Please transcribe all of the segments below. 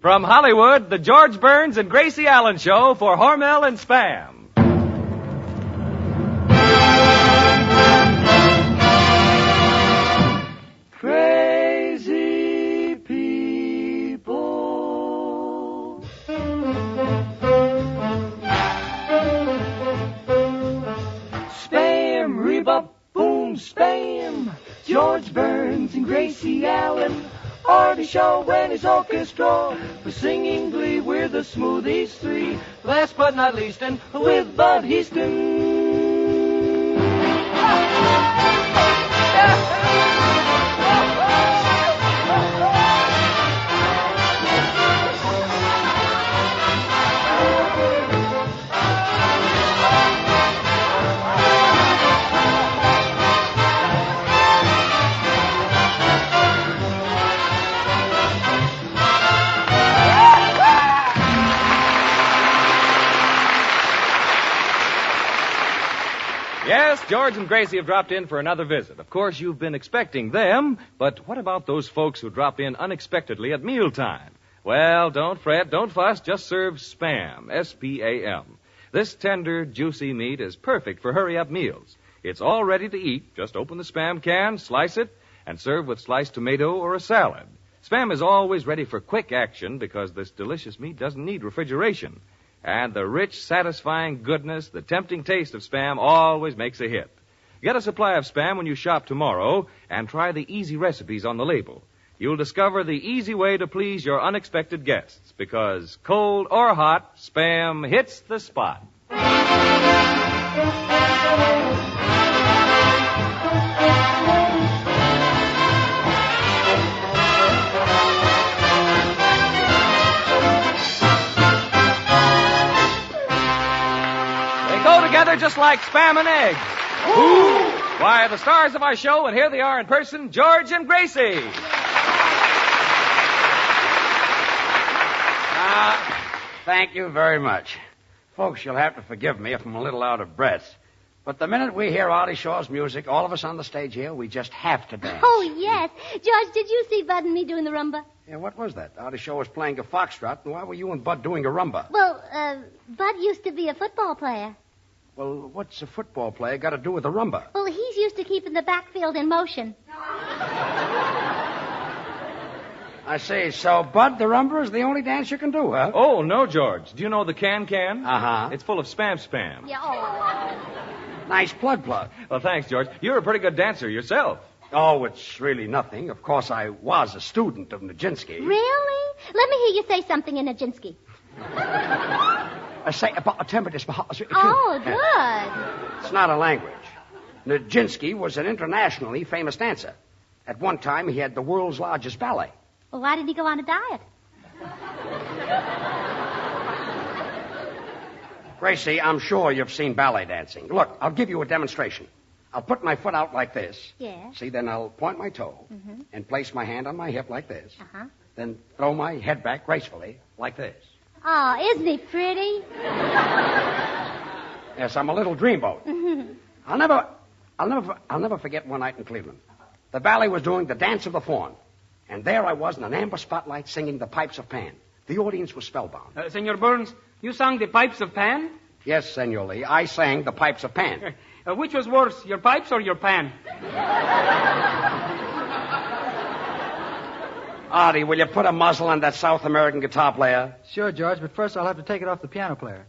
From Hollywood, the George Burns and Gracie Allen Show for Hormel and Spam. Crazy people. Spam, rebop, boom, spam. George Burns and Gracie Allen. Artie Shaw and his orchestra. For singing glee, we're the Smoothies Three. Last but not least, and with Bud Heaston. Yes, George and Gracie have dropped in for another visit. Of course, you've been expecting them, but what about those folks who drop in unexpectedly at mealtime? Well, don't fret, don't fuss, just serve Spam, S-P-A-M. This tender, juicy meat is perfect for hurry-up meals. It's all ready to eat. Just open the Spam can, slice it, and serve with sliced tomato or a salad. Spam is always ready for quick action because this delicious meat doesn't need refrigeration. And the rich, satisfying goodness, the tempting taste of Spam always makes a hit. Get a supply of Spam when you shop tomorrow and try the easy recipes on the label. You'll discover the easy way to please your unexpected guests because cold or hot, Spam hits the spot. Together just like Spam and eggs. Ooh. Why, the stars of our show, and here they are in person, George and Gracie. Thank you very much. Folks, you'll have to forgive me if I'm a little out of breath. But the minute we hear Artie Shaw's music, all of us on the stage here, we just have to dance. Oh, yes. George, did you see Bud and me doing the rumba? Yeah, what was that? Artie Shaw was playing a foxtrot, and why were you and Bud doing a rumba? Well, Bud used to be a football player. Well, what's a football player got to do with a rumba? Well, he's used to keeping the backfield in motion. I see. So, Bud, the rumba is the only dance you can do, huh? Oh, no, George. Do you know the can-can? Uh-huh. It's full of spam. Yeah, oh. Nice plug. Well, thanks, George. You're a pretty good dancer yourself. Oh, it's really nothing. Of course, I was a student of Nijinsky. Really? Let me hear you say something in Nijinsky. Say about a temperature. Oh, good. It's not a language. Nijinsky was an internationally famous dancer. At one time, he had the world's largest ballet. Well, why did he go on a diet? Gracie, I'm sure you've seen ballet dancing. Look, I'll give you a demonstration. I'll put my foot out like this. Yeah. See, then I'll point my toe and place my hand on my hip like this. Uh-huh. Then throw my head back gracefully like this. Oh, isn't he pretty? Yes, I'm a little dreamboat. Mm-hmm. I'll never forget one night in Cleveland. The ballet was doing the Dance of the Faun. And there I was in an amber spotlight singing the Pipes of Pan. The audience was spellbound. Senor Burns, you sang the Pipes of Pan? Yes, Senor Lee, I sang the Pipes of Pan. Which was worse, your pipes or your pan? Artie, will you put a muzzle on that South American guitar player? Sure, George, but first I'll have to take it off the piano player.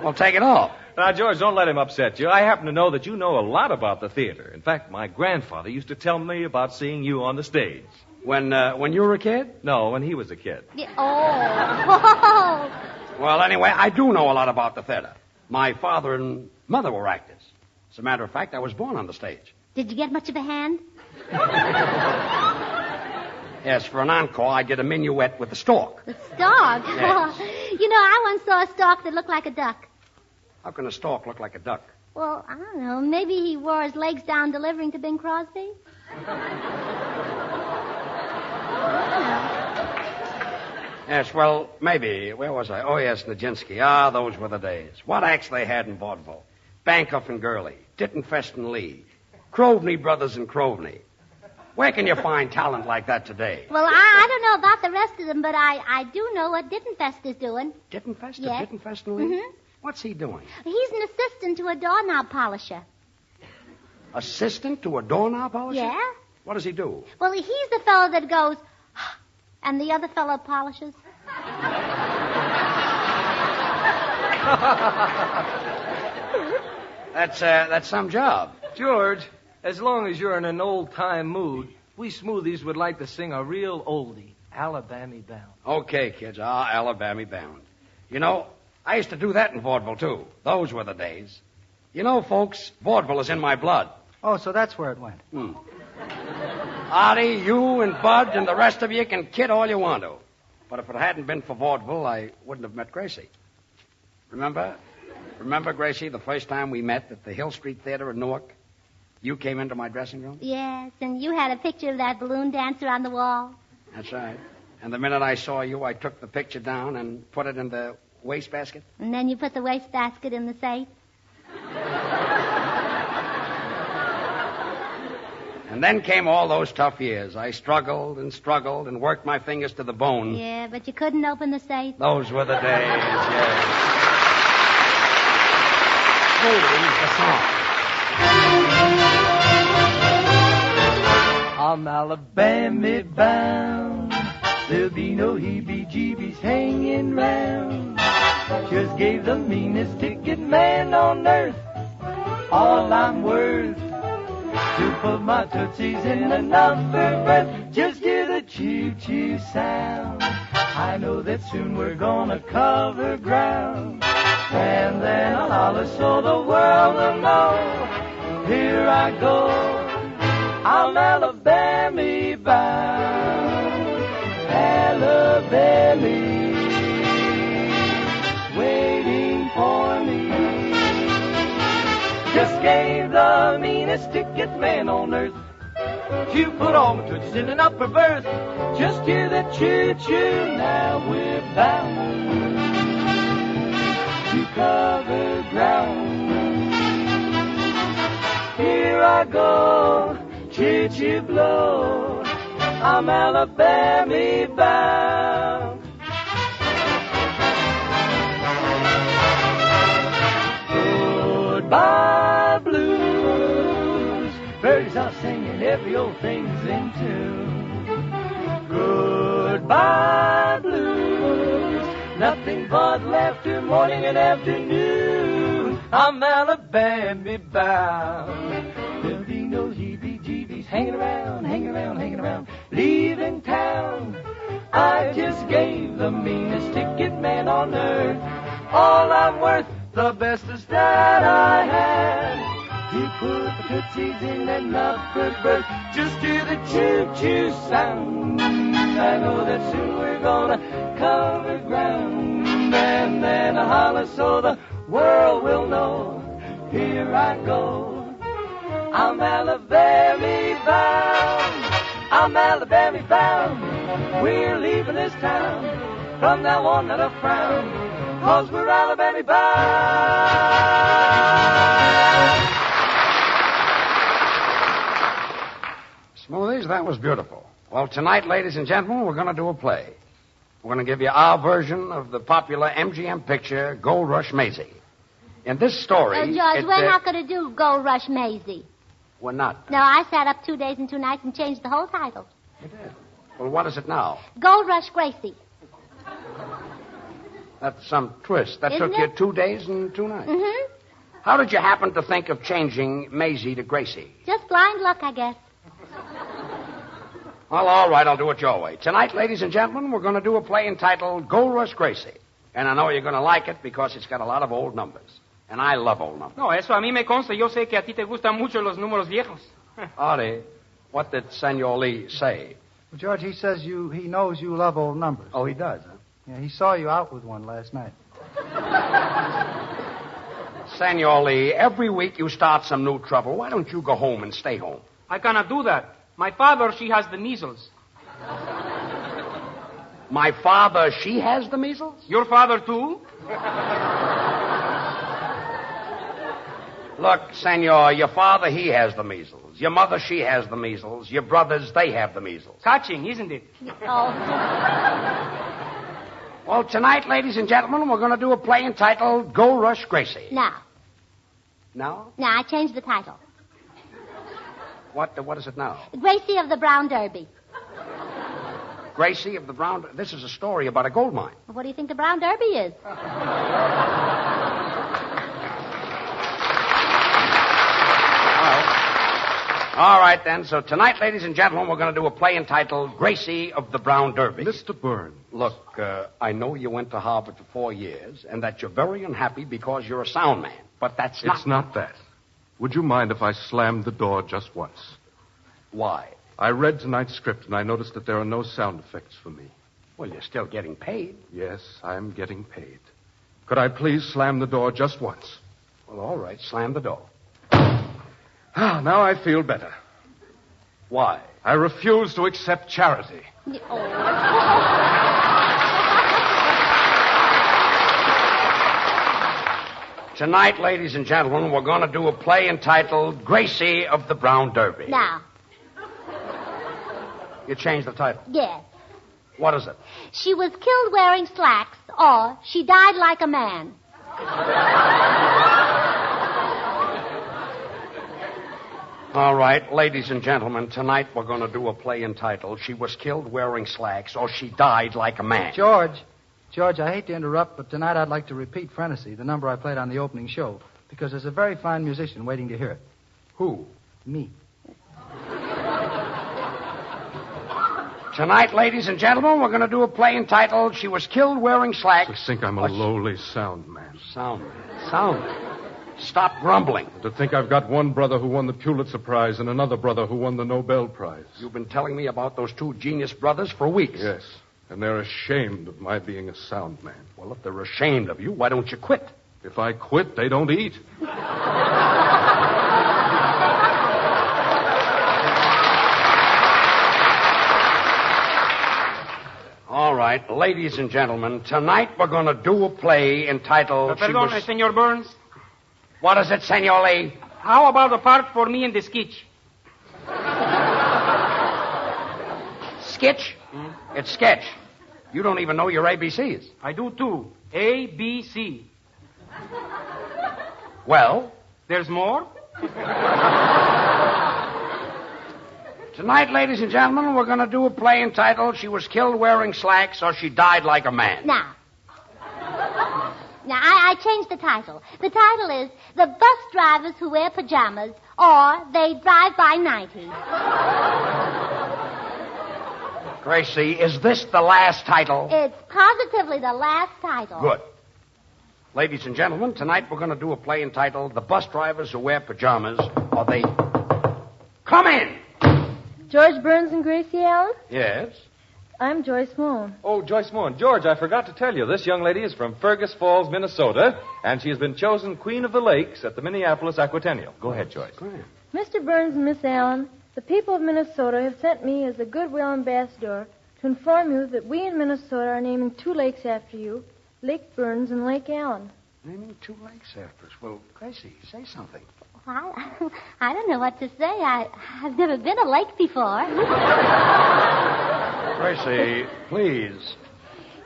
Well, take it off. Now, George, don't let him upset you. I happen to know that you know a lot about the theater. In fact, my grandfather used to tell me about seeing you on the stage. When you were a kid? No, when he was a kid. Yeah. Oh. Well, anyway, I do know a lot about the theater. My father and mother were actors. As a matter of fact, I was born on the stage. Did you get much of a hand? Yes, for an encore, I did a minuet with the stork. The stork? Yes. You know, I once saw a stork that looked like a duck. How can a stork look like a duck? Well, I don't know. Maybe he wore his legs down delivering to Bing Crosby? Yes, well, maybe. Where was I? Oh, yes, Nijinsky. Ah, those were the days. What acts they had in vaudeville. Bankoff and Gurley, Dittenfest and Lee, Croveney Brothers and Croveney. Where can you find talent like that today? Well, I don't know about the arrested him, but I do know what Dittenfest is doing. Dittenfest? Yes. Dittenfest, Louise? Mm-hmm. What's he doing? He's an assistant to a doorknob polisher. Assistant to a doorknob polisher? Yeah? What does he do? Well, he's the fellow that goes, and the other fellow polishes. That's some job. George, as long as you're in an old-time mood, we smoothies would like to sing a real oldie, Alabama Bound. Okay, kids. Alabama bound. You know, I used to do that in vaudeville, too. Those were the days. You know, folks, vaudeville is in my blood. Oh, so that's where it went. Artie, you and Bud and the rest of you can kid all you want to. But if it hadn't been for vaudeville, I wouldn't have met Gracie. Remember, Gracie, the first time we met at the Hill Street Theater in Newark? You came into my dressing room? Yes, and you had a picture of that balloon dancer on the wall. That's right. And the minute I saw you, I took the picture down and put it in the wastebasket. And then you put the wastebasket in the safe. And then came all those tough years. I struggled and worked my fingers to the bone. Yeah, but you couldn't open the safe. Those were the days, yes. Smoothies, the song. I'm Alabama bound. There'll be no heebie-jeebies hanging round. Just gave the meanest ticket man on earth all I'm worth to put my tootsies in an upper berth. Just hear the choo-choo sound. I know that soon we're gonna cover ground. And then I'll holler so the world will know. Here I go, I'm Alabama bound. Alabama waiting for me. Just gave the meanest ticket man on earth to put all my tootsies in an upper berth. Just hear the choo-choo, now we're bound to cover ground. Here I go, choo-choo blow, I'm Alabama bound. Goodbye blues, birds are singing, every old thing's in tune. Goodbye blues, nothing but laughter morning and afternoon. I'm Alabama bound. There'll be no heebie-jeebies hanging around, leaving town. I just gave the meanest ticket man on earth all I'm worth, the bestest that I had. He put the tootsies in an upper berth. Just hear the choo-choo sound. I know that soon we're gonna cover ground. And then I holler so the world will know. Here I go, I'm Alabama bound. I'm Alabama bound. We're leaving this town. From now on, not a frown, 'cause we're Alabama bound. Smoothies, that was beautiful. Well, tonight, ladies and gentlemen, we're going to do a play. We're going to give you our version of the popular MGM picture, Gold Rush Maisie. In this story... George, we're not going to do Gold Rush Maisie. We're not. No, I sat up 2 days and 2 nights and changed the whole title. You did. Well, what is it now? Gold Rush Gracie. That's some twist. That Isn't took you it? 2 days and 2 nights. Mm-hmm. How did you happen to think of changing Maisie to Gracie? Just blind luck, I guess. Well, all right, I'll do it your way. Tonight, ladies and gentlemen, we're going to do a play entitled Gold Rush Gracie. And I know you're going to like it because it's got a lot of old numbers. And I love old numbers. No, eso a mí me consta. Yo sé que a ti te gustan mucho los números viejos. Artie, what did Senor Lee say? Well, George, he says he knows you love old numbers. Oh, he does, huh? Yeah, he saw you out with one last night. Senor Lee, every week you start some new trouble. Why don't you go home and stay home? I cannot do that. My father, she has the measles. My father, she has the measles? Your father, too? Look, Senor, your father, he has the measles. Your mother, she has the measles. Your brothers, they have the measles. Catching, isn't it? Oh. Well, tonight, ladies and gentlemen, we're going to do a play entitled Go Rush Gracie. No. No? No, I changed the title. What is it now? Gracie of the Brown Derby. Gracie of the Brown... This is a story about a gold mine. What do you think the Brown Derby is? All right, then. So tonight, ladies and gentlemen, we're going to do a play entitled Gracie of the Brown Derby. Mr. Byrne. Look, I know you went to Harvard for 4 years and that you're very unhappy because you're a sound man. But that's not... It's not that. Would you mind if I slammed the door just once? Why? I read tonight's script, and I noticed that there are no sound effects for me. Well, you're still getting paid. Yes, I'm getting paid. Could I please slam the door just once? Well, all right, slam the door. Ah, now I feel better. Why? I refuse to accept charity. Tonight, ladies and gentlemen, we're going to do a play entitled Gracie of the Brown Derby. No. You changed the title. Yes. What is it? She was killed wearing slacks, or she died like a man. All right, ladies and gentlemen, tonight we're going to do a play entitled She Was Killed Wearing Slacks, or She Died Like a Man. George, I hate to interrupt, but tonight I'd like to repeat Frenesy, the number I played on the opening show, because there's a very fine musician waiting to hear it. Who? Me. Tonight, ladies and gentlemen, we're going to do a play entitled She Was Killed Wearing Slacks. To think I'm a lowly sound man. Sound man. Stop grumbling. To think I've got one brother who won the Pulitzer Prize and another brother who won the Nobel Prize. You've been telling me about those two genius brothers for weeks. Yes, and they're ashamed of my being a sound man. Well, if they're ashamed of you, why don't you quit? If I quit, they don't eat. All right, ladies and gentlemen, tonight we're going to do a play entitled... Perdón, Senor Burns. What is it, Senor Lee? How about a part for me in the sketch? Sketch? It's sketch. You don't even know your ABCs. I do too. A, B, C. Well? There's more? Tonight, ladies and gentlemen, we're going to do a play entitled She Was Killed Wearing Slacks, or She Died Like a Man. Now, I changed the title. The title is The Bus Drivers Who Wear Pajamas, or They Drive by 90. Gracie, is this the last title? It's positively the last title. Good. Ladies and gentlemen, tonight we're going to do a play entitled The Bus Drivers Who Wear Pajamas, or They... Come in! George Burns and Gracie Allen? Yes? I'm Joyce Moon. Oh, Joyce Moore. George, I forgot to tell you, this young lady is from Fergus Falls, Minnesota, and she has been chosen Queen of the Lakes at the Minneapolis Aquatennial. Go ahead, Joyce. Go ahead. Mr. Burns and Miss Allen, the people of Minnesota have sent me as a goodwill ambassador to inform you that we in Minnesota are naming 2 lakes after you, Lake Burns and Lake Allen. Naming 2 lakes after us. Well, Gracie, say something. I don't know what to say. I've never been a lake before. Gracie, please.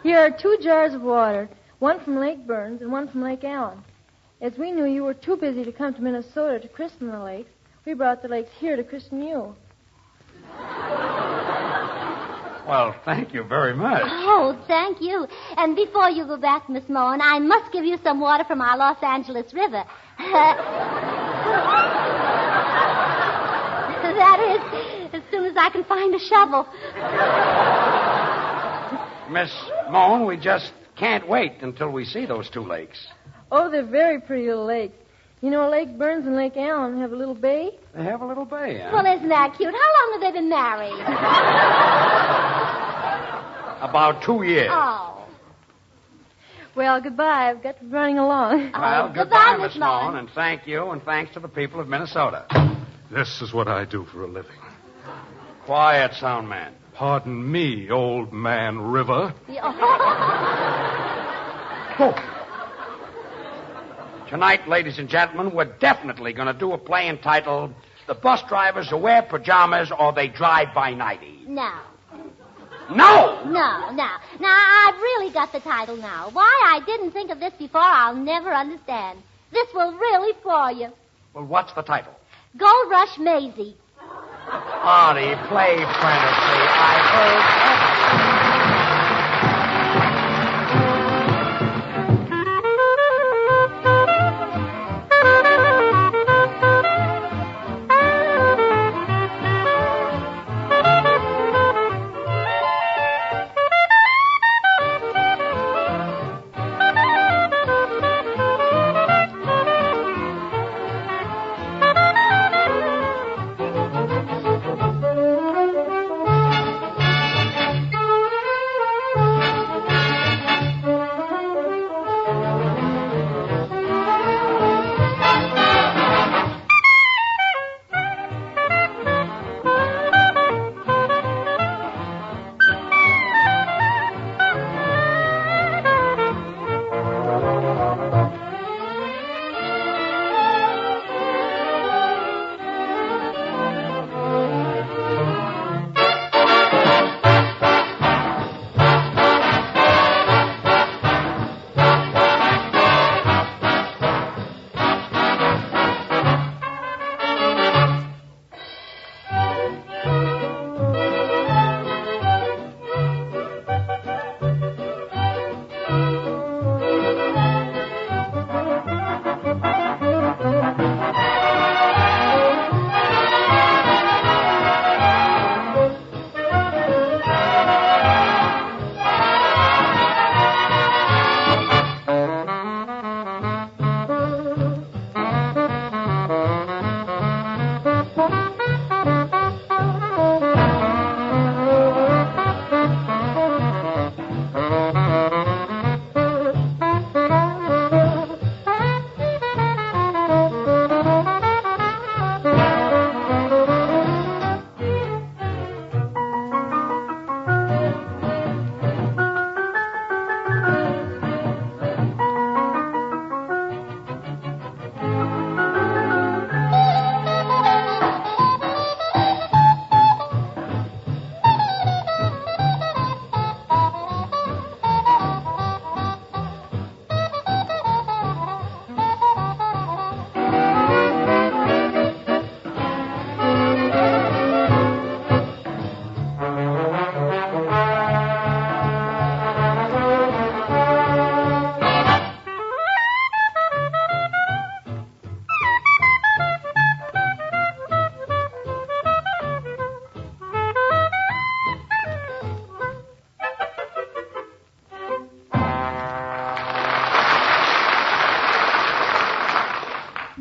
Here are 2 jars of water, one from Lake Burns and one from Lake Allen. As we knew you were too busy to come to Minnesota to christen the lakes, we brought the lakes here to christen you. Well, thank you very much. Oh, thank you. And before you go back, Miss Moen, I must give you some water from our Los Angeles River. That is, as soon as I can find a shovel. Miss Moan, we just can't wait until we see those 2 lakes. Oh, they're very pretty little lakes. You know, Lake Burns and Lake Allen have a little bay. They have a little bay, huh? Well, isn't that cute? How long have they been married? About 2 years. Oh. Well, goodbye. I've got to be running along. Well, goodbye, Miss Moan, and thank you, and thanks to the people of Minnesota. This is what I do for a living. Quiet, sound man. Pardon me, old man River. Tonight, ladies and gentlemen, we're definitely going to do a play entitled The Bus Drivers Who Wear Pajamas or They Drive by 90. No. No! No. Now, I've really really got the title now. Why I didn't think of this before, I'll never understand. This will really floor you. Well, what's the title? Gold Rush Maisie. Artie, play Fantasy. I heard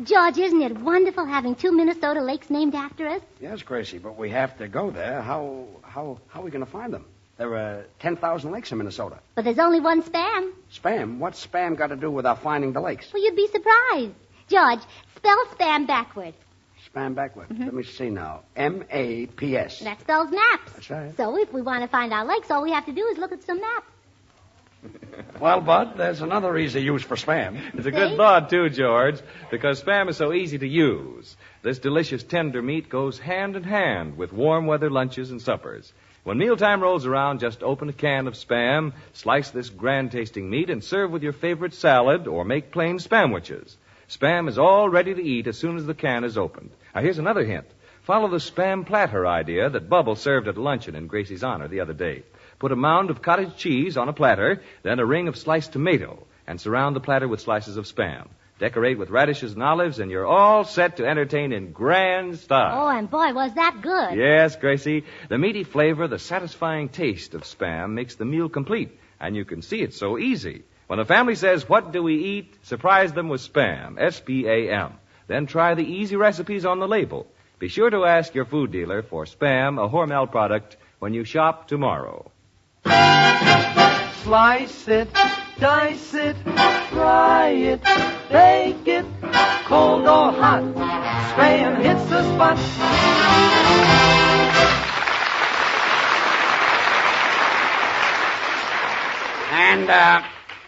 George, isn't it wonderful having 2 Minnesota lakes named after us? Yes, Gracie, but we have to go there. How are we going to find them? There are 10,000 lakes in Minnesota. But there's only one Spam. Spam? What's Spam got to do with our finding the lakes? Well, you'd be surprised. George, spell Spam backwards. Spam backwards. Let me see now. M-A-P-S. That spells maps. That's right. So if we want to find our lakes, all we have to do is look at some maps. Well, Bud, there's another easy use for Spam. It's a good thought, too, George, because Spam is so easy to use. This delicious tender meat goes hand in hand with warm weather lunches and suppers. When mealtime rolls around, just open a can of Spam, slice this grand-tasting meat, and serve with your favorite salad or make plain Spamwiches. Spam is all ready to eat as soon as the can is opened. Now, here's another hint. Follow the Spam platter idea that Bubble served at luncheon in Gracie's honor the other day. Put a mound of cottage cheese on a platter, then a ring of sliced tomato, and surround the platter with slices of Spam. Decorate with radishes and olives, and you're all set to entertain in grand style. Oh, and boy, was that good. Yes, Gracie. The meaty flavor, the satisfying taste of Spam makes the meal complete, and you can see it's so easy. When a family says, "What do we eat?" surprise them with Spam, S-P-A-M. Then try the easy recipes on the label. Be sure to ask your food dealer for Spam, a Hormel product, when you shop tomorrow. Slice it, dice it, fry it, bake it, cold or hot, Spam hits the spot.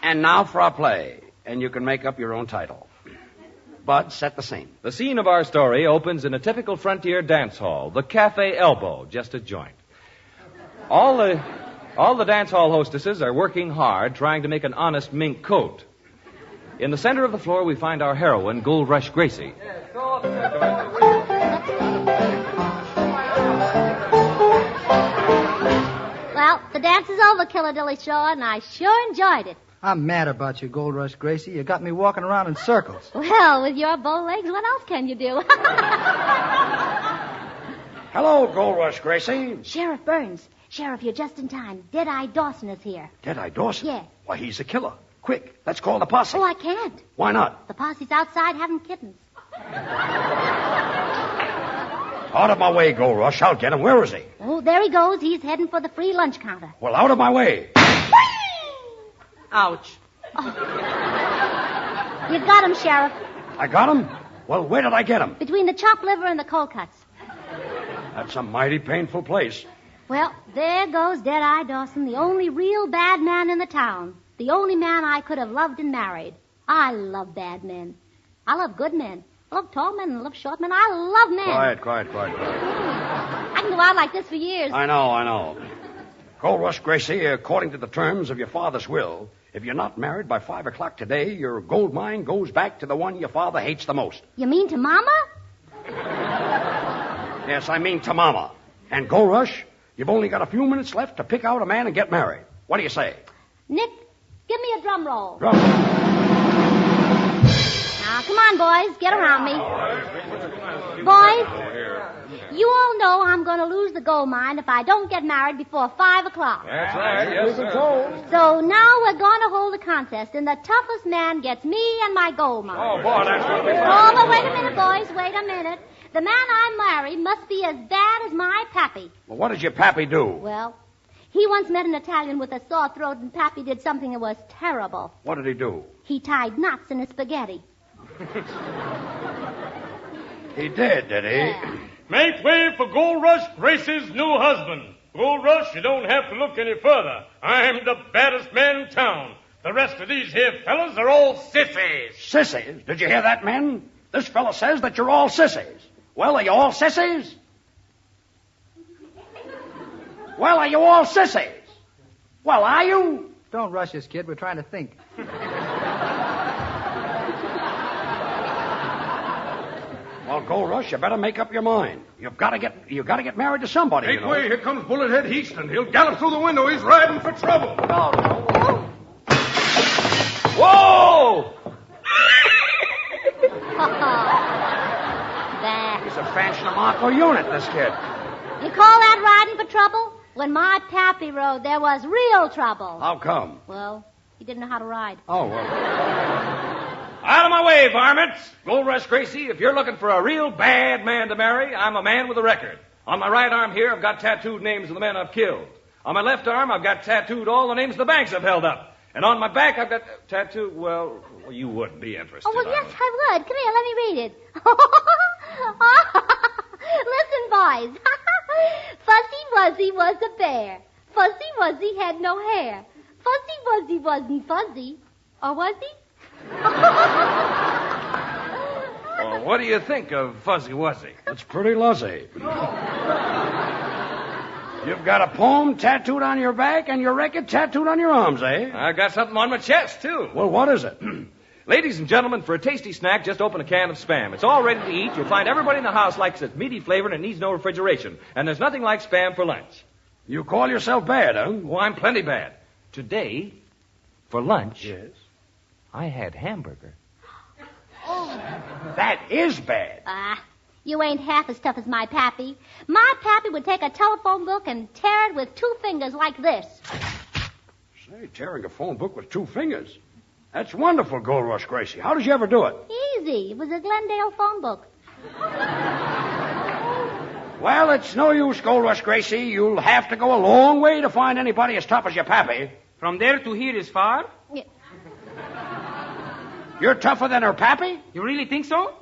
And now for our play, and you can make up your own title. Bud, set the scene. The scene of our story opens in a typical frontier dance hall, the Cafe Elbow, just a joint. All All the dance hall hostesses are working hard trying to make an honest mink coat. In the center of the floor, we find our heroine, Gold Rush Gracie. Well, the dance is over, Killer Dilly Shaw, and I sure enjoyed it. I'm mad about you, Gold Rush Gracie. You got me walking around in circles. Well, with your bow legs, what else can you do? Hello, Gold Rush Gracie. Sheriff Burns. Sheriff, you're just in time. Dead-Eye Dawson is here. Dead-Eye Dawson? Yeah. Why, he's a killer. Quick, let's call the posse. Oh, I can't. Why not? The posse's outside having kittens. Out of my way, Gold Rush. I'll get him. Where is he? Oh, there he goes. He's heading for the free lunch counter. Well, out of my way. Ouch. Oh. You got him, Sheriff. I got him? Well, where did I get him? Between the chopped liver and the cold cuts. That's a mighty painful place. Well, there goes Dead-Eye Dawson, the only real bad man in the town. The only man I could have loved and married. I love bad men. I love good men. I love tall men and I love short men. I love men. Quiet. I can go out like this for years. I know. Gold Rush Gracie, according to the terms of your father's will, if you're not married by 5 o'clock today, your gold mine goes back to the one your father hates the most. You mean to Mama? Yes, I mean to Mama. And Gold Rush, you've only got a few minutes left to pick out a man and get married. What do you say? Nick, give me a drum roll. Drum. Now, come on, boys. Get around me. Boys, you all know I'm going to lose the gold mine if I don't get married before 5 o'clock. That's right, yes, sir. So now we're going to hold a contest, and the toughest man gets me and my gold mine. Oh, boy, that's going to be fun. Oh, but wait a minute, boys. Wait a minute. The man I marry must be as bad as my pappy. Well, what did your pappy do? Well, he once met an Italian with a sore throat, and pappy did something that was terrible. What did he do? He tied knots in his spaghetti. He did he? Yeah. Make way for Gold Rush Gracie's new husband. Gold Rush, you don't have to look any further. I'm the baddest man in town. The rest of these here fellas are all sissies. Sissies? Did you hear that, men? This fella says that you're all sissies. Well, are you all sissies? Well, are you all sissies? Well, are you? Don't rush us, kid. We're trying to think. Well, Gold Rush, you better make up your mind. You've got to get married to somebody. Make way, here comes Bullethead Heaston. He'll gallop through the window. He's riding for trouble. Whoa! There. He's a Fanchnamarco unit, this kid. You call that riding for trouble? When my pappy rode, there was real trouble. How come? Well, he didn't know how to ride. Oh, well. Out of my way, varmints. Gold Rush Gracie, if you're looking for a real bad man to marry, I'm a man with a record. On my right arm here, I've got tattooed names of the men I've killed. On my left arm, I've got tattooed all the names of the banks I've held up. And on my back, I've got tattooed, well, you wouldn't be interested. Oh, well, yes, I would. Come here, let me read it. Listen, boys. Fuzzy Wuzzy was a bear. Fuzzy Wuzzy had no hair. Fuzzy Wuzzy wasn't fuzzy. Or was he? Well, what do you think of Fuzzy Wuzzy? It's pretty lousy. You've got a poem tattooed on your back and your record tattooed on your arms, eh? I got something on my chest, too. Well, what is it? Ladies and gentlemen, for a tasty snack, just open a can of Spam. It's all ready to eat. You'll find everybody in the house likes its meaty flavor and it needs no refrigeration. And there's nothing like Spam for lunch. You call yourself bad, huh? Oh, I'm plenty bad. Today, for lunch, Yes. I had hamburger. That is bad. You ain't half as tough as my pappy. My pappy would take a telephone book and tear it with 2 fingers like this. Say, tearing a phone book with 2 fingers. That's wonderful, Gold Rush Gracie. How did you ever do it? Easy. It was a Glendale phone book. Well, it's no use, Gold Rush Gracie. You'll have to go a long way to find anybody as tough as your pappy. From there to here is far? Yeah. You're tougher than her pappy? You really think so?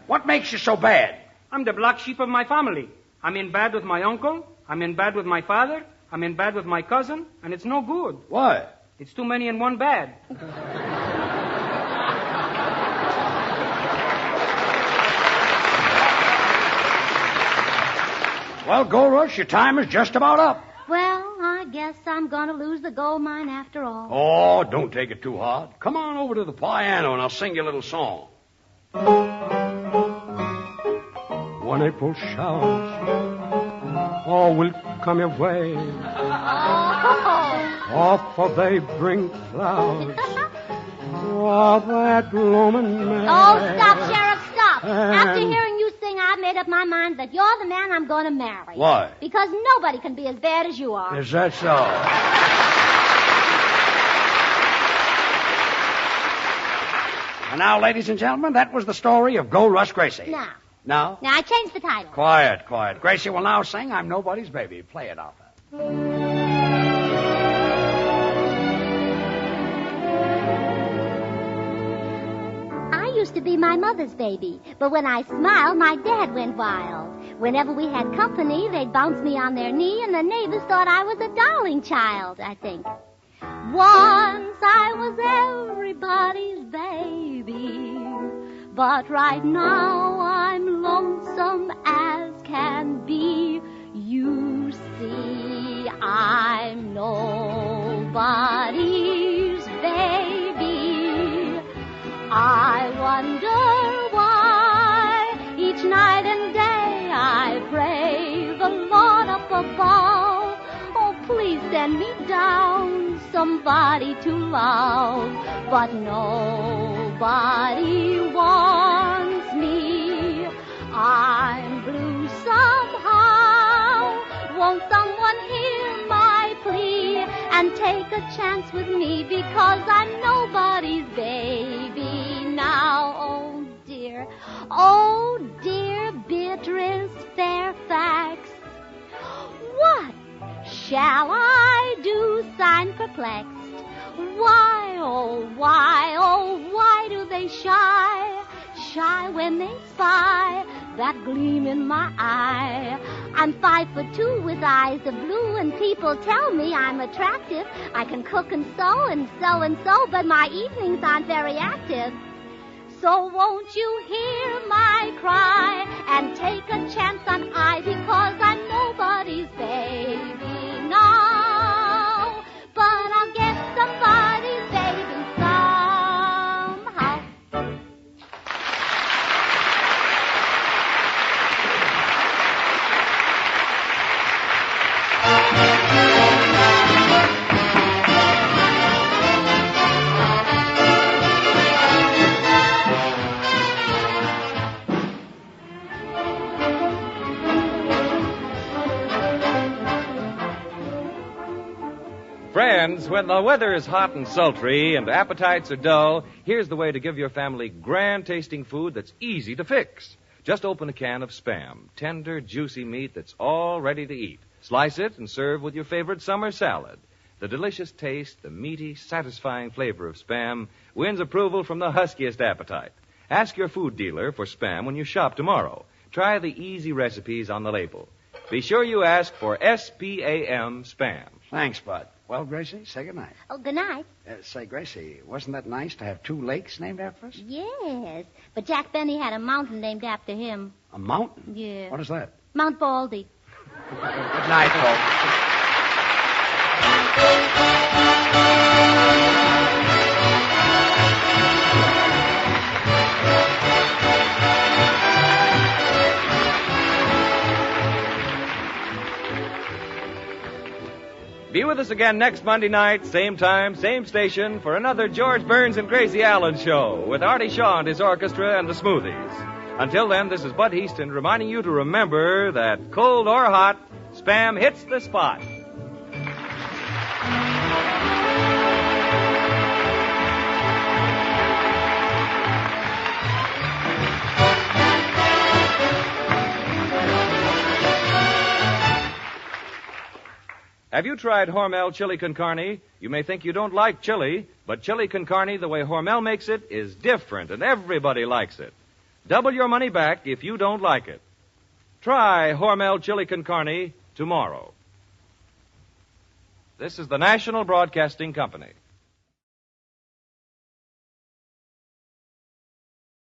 What makes you so bad? I'm the black sheep of my family. I'm in bad with my uncle. I'm in bad with my father. I'm in bad with my cousin. And it's no good. Why? It's too many in one bad. Well, Gold Rush, your time is just about up. Well, I guess I'm going to lose the gold mine after all. Oh, don't take it too hard. Come on over to the piano and I'll sing you a little song. One April showers, all will come your way. Off of they bring flowers of that blooming man. Oh, stop, Sheriff, stop. After hearing you sing, I've made up my mind that you're the man I'm going to marry. Why? Because nobody can be as bad as you are. Is that so? And now, ladies and gentlemen, that was the story of Gold Rush Gracie. Now, Now, I changed the title. quiet, quiet. Gracie will now sing I'm Nobody's Baby. Play it, Arthur. I used to be my mother's baby, but when I smiled, my dad went wild. Whenever we had company, they'd bounce me on their knee, and the neighbors thought I was a darling child, I think. Once I was everybody's baby, but right now I'm lonesome as can be. You see, I'm nobody's baby. I wonder why each night and day I pray the Lord up above. Oh, please send me down somebody to love, but nobody wants me. I'm blue somehow. Won't someone hear my plea and take a chance with me, because I'm nobody's baby now. Oh dear, Beatrice Fairfax. What shall I do? Sign perplexed. Why, oh why do they shy when they spy that gleam in my eye? I'm 5'2" with eyes of blue, and people tell me I'm attractive. I can cook and sew, but my evenings aren't very active. So won't you hear my cry and take a chance on I, because I'm nobody's baby now, but I'll get somebody's baby somehow. Friends, when the weather is hot and sultry and appetites are dull, here's the way to give your family grand-tasting food that's easy to fix. Just open a can of Spam, tender, juicy meat that's all ready to eat. Slice it and serve with your favorite summer salad. The delicious taste, the meaty, satisfying flavor of Spam wins approval from the huskiest appetite. Ask your food dealer for Spam when you shop tomorrow. Try the easy recipes on the label. Be sure you ask for S-P-A-M Spam. Thanks, Bud. Well, Gracie, say goodnight. Oh, good night. Say, Gracie, wasn't that nice to have 2 lakes named after us? Yes, but Jack Benny had a mountain named after him. A mountain? Yeah. What is that? Mount Baldy. Good night, folks. Be with us again next Monday night, same time, same station, for another George Burns and Gracie Allen show with Artie Shaw and his orchestra and the Smoothies. Until then, this is Bud Heaston reminding you to remember that cold or hot, Spam hits the spot. Have you tried Hormel chili con carne? You may think you don't like chili, but chili con carne, the way Hormel makes it, is different, and everybody likes it. Double your money back if you don't like it. Try Hormel chili con carne tomorrow. This is the National Broadcasting Company.